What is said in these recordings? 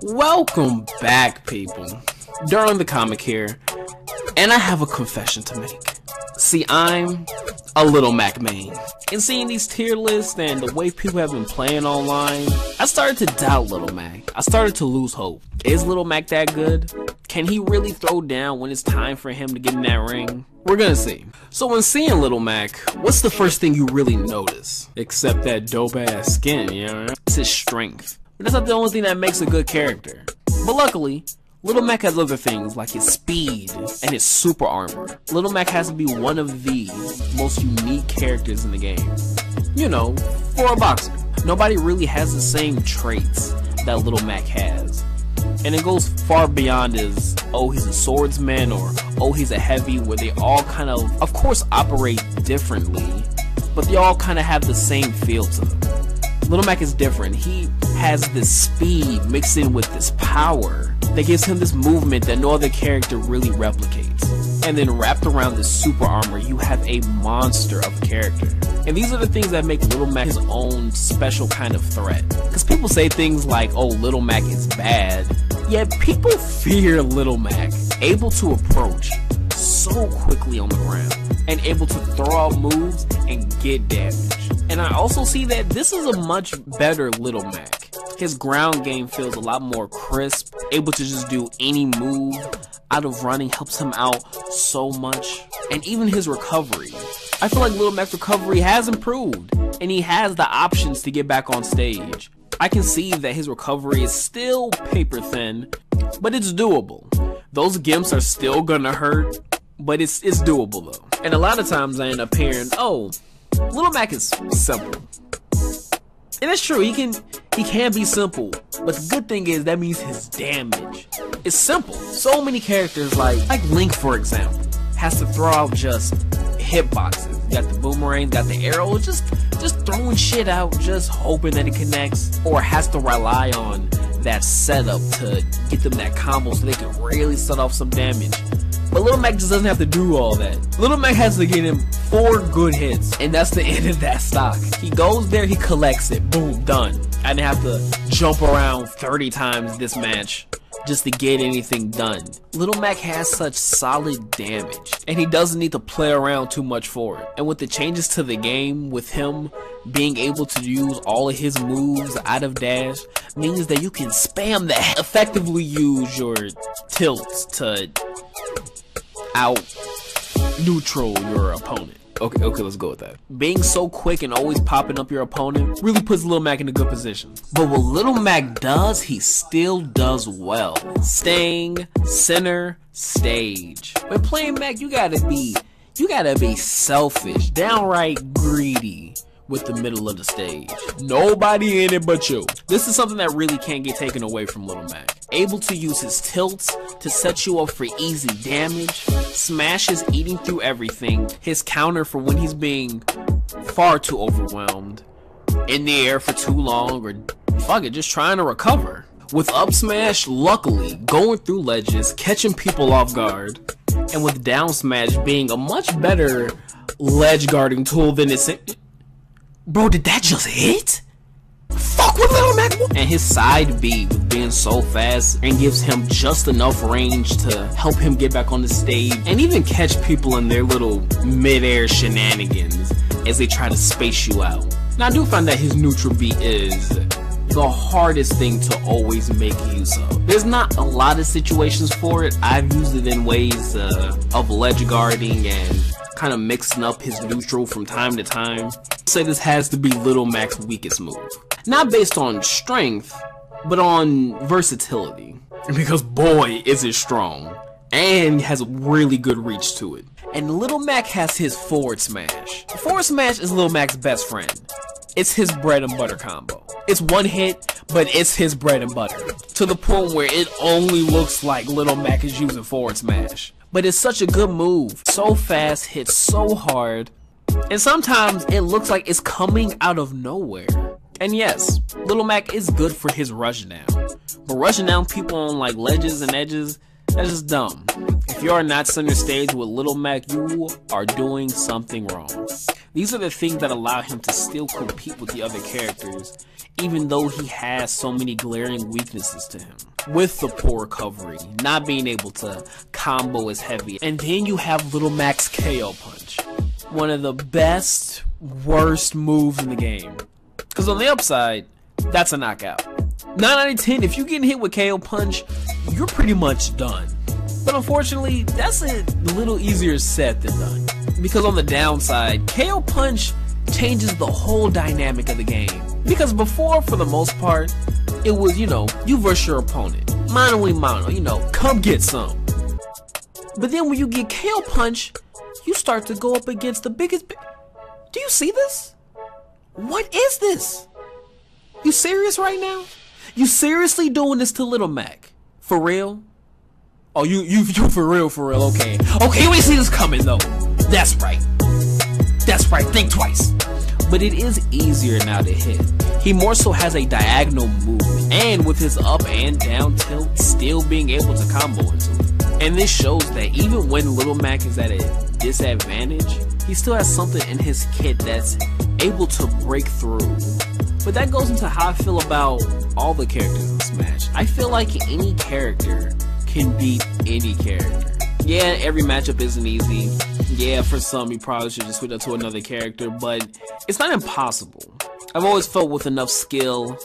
Welcome back, people. During the comic here, and I have a confession to make. See, I'm a Little Mac main. And seeing these tier lists and the way people have been playing online, I started to doubt Little Mac. I started to lose hope. Is Little Mac that good? Can he really throw down when it's time for him to get in that ring? We're gonna see. So when seeing Little Mac, what's the first thing you really notice? Except that dope ass skin, you know? It's his strength. But that's not the only thing that makes a good character. But luckily, Little Mac has other things like his speed and his super armor. Little Mac has to be one of the most unique characters in the game. You know, for a boxer. Nobody really has the same traits that Little Mac has. And it goes far beyond his, oh, he's a swordsman, or oh, he's a heavy, where they all kind of course, operate differently, but they all kind of have the same feel to them. Little Mac is different. He has this speed mixed in with this power that gives him this movement that no other character really replicates. And then wrapped around this super armor, you have a monster of a character. And these are the things that make Little Mac his own special kind of threat. Because people say things like, oh, Little Mac is bad, yet people fear Little Mac, able to approach so quickly on the ground, and able to throw out moves and get damage. And I also see that this is a much better Little Mac. His ground game feels a lot more crisp, able to just do any move out of running helps him out so much. And even his recovery. I feel like Little Mac's recovery has improved, and he has the options to get back on stage. I can see that his recovery is still paper thin, but it's doable. Those gimps are still gonna hurt, but it's doable though. And a lot of times I end up hearing, oh, Little Mac is simple. And it's true, he can be simple, but the good thing is that means his damage is simple. So many characters like Link, for example, has to throw out just hitboxes. You got the boomerang, got the arrows, just throwing shit out, just hoping that it connects, or has to rely on that setup to get them that combo so they can really set off some damage. But Little Mac just doesn't have to do all that. Little Mac has to get him 4 good hits, and that's the end of that stock. He goes there, he collects it, boom, done. I didn't have to jump around 30 times this match just to get anything done. Little Mac has such solid damage, and he doesn't need to play around too much for it. And with the changes to the game, with him being able to use all of his moves out of dash, means that you can spam that, effectively use your tilts to out neutral your opponent. Okay, let's go with that. Being so quick and always popping up your opponent really puts Little Mac in a good position. But what Little Mac does, he still does well. Staying center stage. When playing Mac, you gotta be selfish, downright greedy with the middle of the stage. Nobody in it but you. This is something that really can't get taken away from Little Mac. Able to use his tilts to set you up for easy damage, smashes eating through everything, his counter for when he's being far too overwhelmed, in the air for too long, or fuck it, just trying to recover. With up smash, luckily, going through ledges, catching people off guard, and with down smash being a much better ledge guarding tool than it's... Bro, did that just hit? Fuck with Little Mac. And his side B with being so fast and gives him just enough range to help him get back on the stage and even catch people in their little mid-air shenanigans as they try to space you out. Now I do find that his neutral B is the hardest thing to always make use of. There's not a lot of situations for it. I've used it in ways of ledge guarding and kind of mixing up his neutral from time to time. I'd say this has to be Little Mac's weakest move. Not based on strength, but on versatility. Because boy, is it strong. And has really good reach to it. And Little Mac has his forward smash. Forward smash is Little Mac's best friend. It's his bread and butter combo. It's one hit, but it's his bread and butter. To the point where it only looks like Little Mac is using forward smash. But it's such a good move. So fast, hits so hard. And sometimes it looks like it's coming out of nowhere. And yes, Little Mac is good for his rush down. But rushing down people on like ledges and edges, that's just dumb. If you are not center stage with Little Mac, you are doing something wrong. These are the things that allow him to still compete with the other characters even though he has so many glaring weaknesses to him. With the poor recovery, not being able to combo as heavy. And then you have Little Mac's KO Punch. One of the best, worst moves in the game. Because on the upside, that's a knockout. 9 out of 10, if you get hit with KO Punch, you're pretty much done. But unfortunately, that's a little easier said than done. Because on the downside, KO Punch changes the whole dynamic of the game. Because before, for the most part, it was, you versus your opponent. Mano a mano, come get some. But then when you get KO Punch, you start to go up against the biggest... Do you see this? What is this? You serious right now? You seriously doing this to Little Mac? For real? Oh, you for real, okay. Okay, we see this coming though. That's right. That's right, think twice. But it is easier now to hit. He more so has a diagonal move, and with his up and down tilt, still being able to combo into it. And this shows that even when Little Mac is at a disadvantage, he still has something in his kit that's able to break through. But that goes into how I feel about all the characters in Smash. I feel like any character can beat any character. Yeah, every matchup isn't easy. Yeah, for some you probably should just switch up to another character, but it's not impossible. I've always felt with enough skill,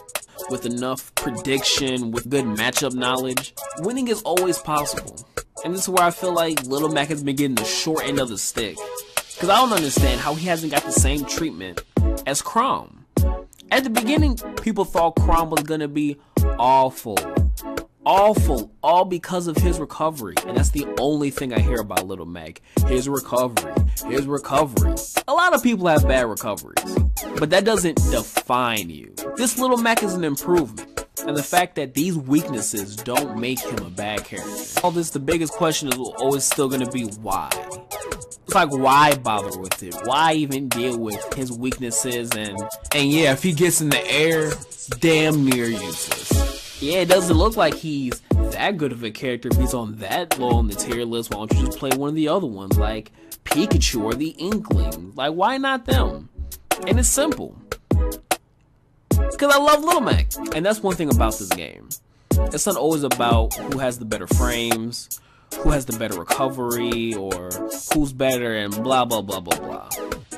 with enough prediction, with good matchup knowledge, winning is always possible. And this is where I feel like Little Mac has been getting the short end of the stick. Because I don't understand how he hasn't got the same treatment as Chrom. At the beginning, people thought Chrom was gonna be awful, all because of his recovery. And that's the only thing I hear about Little Mac. His recovery. A lot of people have bad recoveries, but that doesn't define you. This Little Mac is an improvement. And the fact that these weaknesses don't make him a bad character. All this, the biggest question is always still gonna be why. It's like, why bother with it? Why even deal with his weaknesses? And yeah, if he gets in the air, damn near useless. Yeah, it doesn't look like he's that good of a character if he's on that low on the tier list. Why don't you just play one of the other ones, like Pikachu or the Inkling? Like, why not them? And it's simple. Because I love Little Mac. And that's one thing about this game. It's not always about who has the better frames, who has the better recovery, or who's better and blah blah blah blah blah.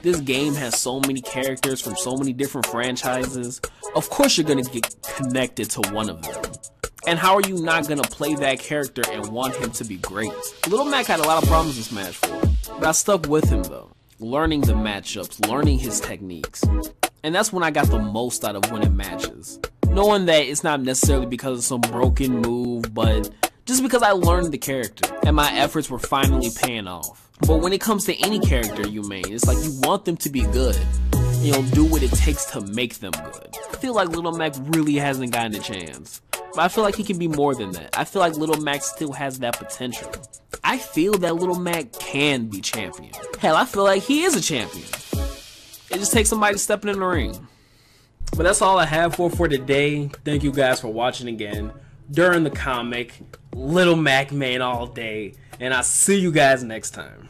This game has so many characters from so many different franchises. Of course you're gonna get connected to one of them. And how are you not gonna play that character and want him to be great? Little Mac had a lot of problems in Smash 4, but I stuck with him though. Learning the matchups, learning his techniques. And that's when I got the most out of winning matches. Knowing that it's not necessarily because of some broken move, but just because I learned the character and my efforts were finally paying off. But when it comes to any character you main, it's like you want them to be good. And you'll do what it takes to make them good. I feel like Little Mac really hasn't gotten a chance. But I feel like he can be more than that. I feel like Little Mac still has that potential. I feel that Little Mac can be champion. Hell, I feel like he is a champion. It just takes somebody stepping in the ring. But that's all I have for today. Thank you guys for watching again. During the comic, Little Mac main all day. And I'll see you guys next time.